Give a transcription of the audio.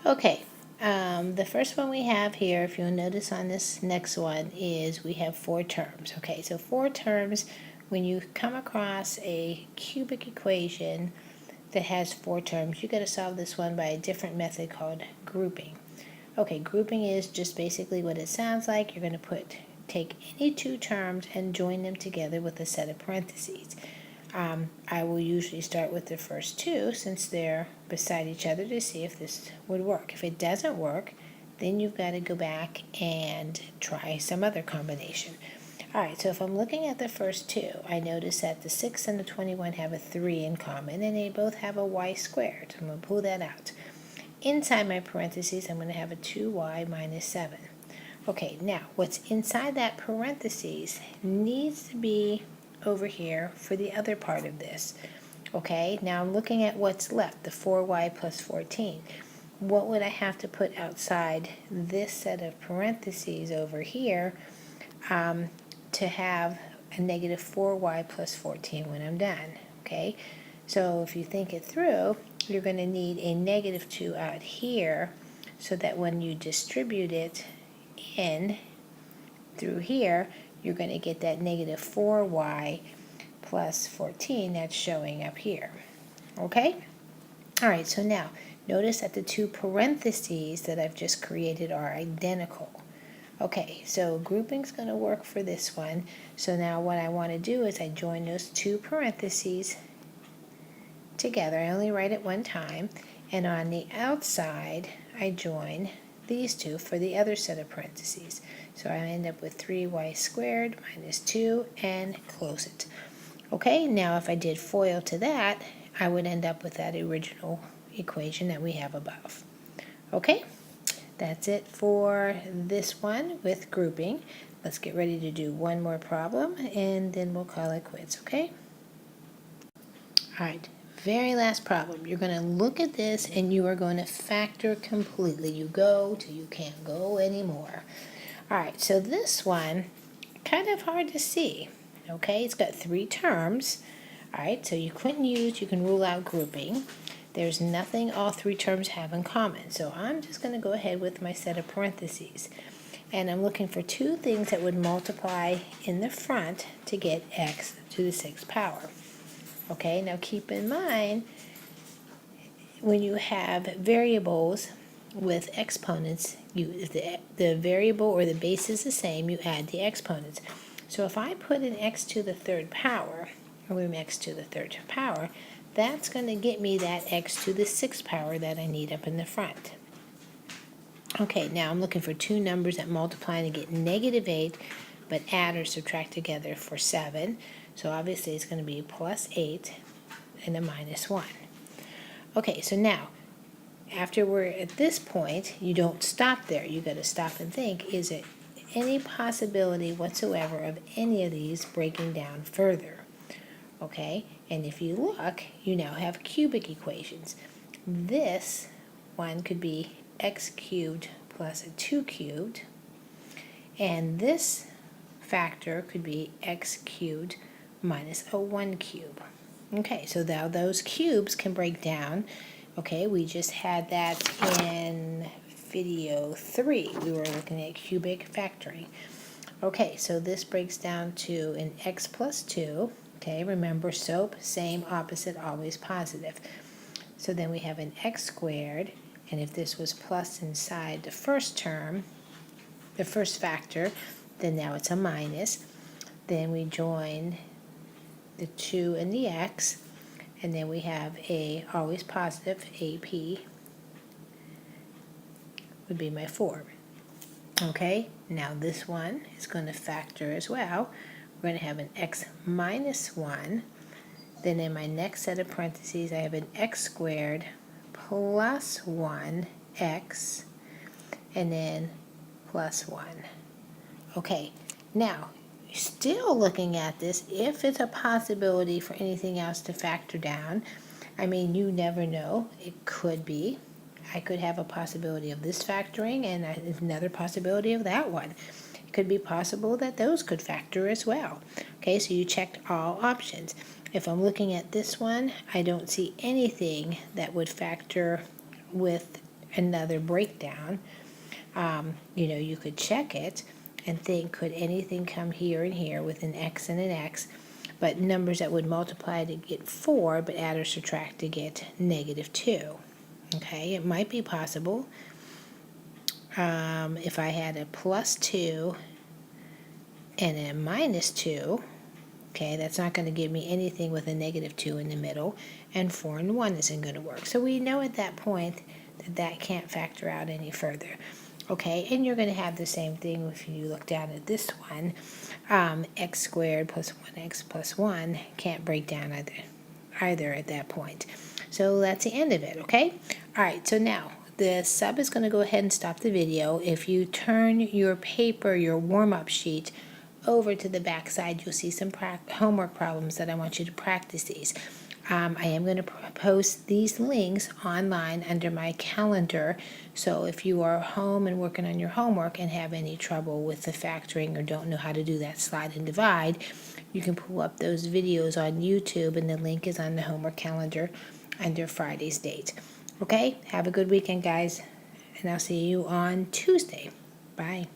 Okay, the first one we have here, if you'll notice on this next one, is we have 4 terms. Okay, so 4 terms, when you come across a cubic equation that has 4 terms, you got to solve this one by a different method called grouping. Okay, grouping is just basically what it sounds like. You're going to take any 2 terms and join them together with a set of parentheses. I will usually start with the first 2 since they're beside each other to see if this would work. If it doesn't work, then you've got to go back and try some other combination. Alright, so if I'm looking at the first 2, I notice that the 6 and the 21 have a 3 in common, and they both have a y squared. I'm going to pull that out. Inside my parentheses, I'm going to have a 2y minus 7. Okay, now what's inside that parentheses needs to be over here for the other part of this. Okay, now I'm looking at what's left, the 4y plus 14. What would I have to put outside this set of parentheses over here to have a negative 4y plus 14 when I'm done? Okay, so if you think it through, you're going to need a negative 2 out here so that when you distribute it in through here, you're going to get that negative 4y plus 14 that's showing up here. Okay? All right, so now notice that the 2 parentheses that I've just created are identical. Okay, so grouping's going to work for this one. So now what I want to do is I join those 2 parentheses together. I only write it one time. And on the outside, I join these 2 for the other set of parentheses. So I end up with 3y squared minus 2 and close it. Okay, now if I did FOIL to that, I would end up with that original equation that we have above. Okay, that's it for this one with grouping. Let's get ready to do one more problem and then we'll call it quits, okay? All right, very last problem. You're going to look at this and you are going to factor completely. You go till you can't go anymore. All right, so this one, kind of hard to see. Okay, it's got 3 terms. All right, so you can rule out grouping. There's nothing all 3 terms have in common. So I'm just going to go ahead with my set of parentheses. And I'm looking for 2 things that would multiply in the front to get x to the 6th power. Okay, now keep in mind, when you have variables with exponents, if the variable or the base is the same, you add the exponents. So if I put an x to the 3rd power, or x to the 3rd power, that's going to get me that x to the 6th power that I need up in the front. Okay, now I'm looking for 2 numbers that multiply to get negative 8, but add or subtract together for 7. So obviously it's going to be plus 8 and a minus 1. Okay, so now, after we're at this point, you don't stop there. You got to stop and think, is it any possibility whatsoever of any of these breaking down further? Okay, and if you look, you now have cubic equations. This one could be x cubed plus a 2 cubed, and this factor could be x cubed minus a 1 cube. Okay, so now those cubes can break down. Okay, we just had that in video 3. We were looking at cubic factoring. Okay, so this breaks down to an x plus 2. Okay, remember SOAP, same, opposite, always positive. So then we have an x squared, and if this was plus inside the first term, the first factor, then now it's a minus. Then we join the 2 and the x, and then we have a always positive, AP would be my 4. Okay, now this one is going to factor as well. We're going to have an x minus 1. Then in my next set of parentheses, I have an x squared plus 1x, and then plus 1. Okay, now, still looking at this, if it's a possibility for anything else to factor down, I mean, you never know. It could be. I could have a possibility of this factoring and another possibility of that one. It could be possible that those could factor as well. Okay, so you checked all options. If I'm looking at this one, I don't see anything that would factor with another breakdown, you know, you could check it and think, could anything come here and here with an x and an x, but numbers that would multiply to get 4, but add or subtract to get -2. Okay, it might be possible. If I had a +2 and a -2, okay, that's not going to give me anything with a -2 in the middle, and 4 and 1 isn't going to work. So we know at that point that that can't factor out any further. Okay, and you're going to have the same thing if you look down at this one. X squared plus 1x plus 1 can't break down either at that point. So that's the end of it, okay? All right, so now the sub is going to go ahead and stop the video. If you turn your paper, your warm-up sheet, over to the back side, you'll see some homework problems that I want you to practice these. I am going to post these links online under my calendar, so if you are home and working on your homework and have any trouble with the factoring or don't know how to do that slide and divide, you can pull up those videos on YouTube, and the link is on the homework calendar under Friday's date. Okay, have a good weekend, guys, and I'll see you on Tuesday. Bye.